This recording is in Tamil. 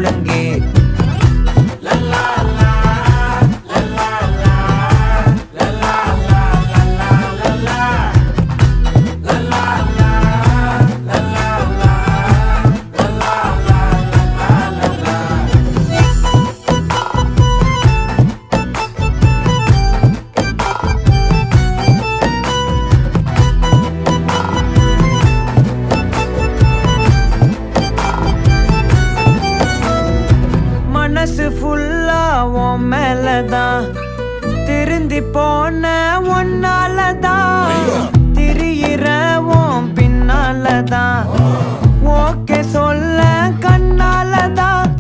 ஒழுங்கே மனசு ஃபுல்லா உன் மேலதான் திருந்தி போன ஒன்னாலதான் திரியிற உன் பின்னாலதான் ஓகே சொல்ல கண்ணாலதான்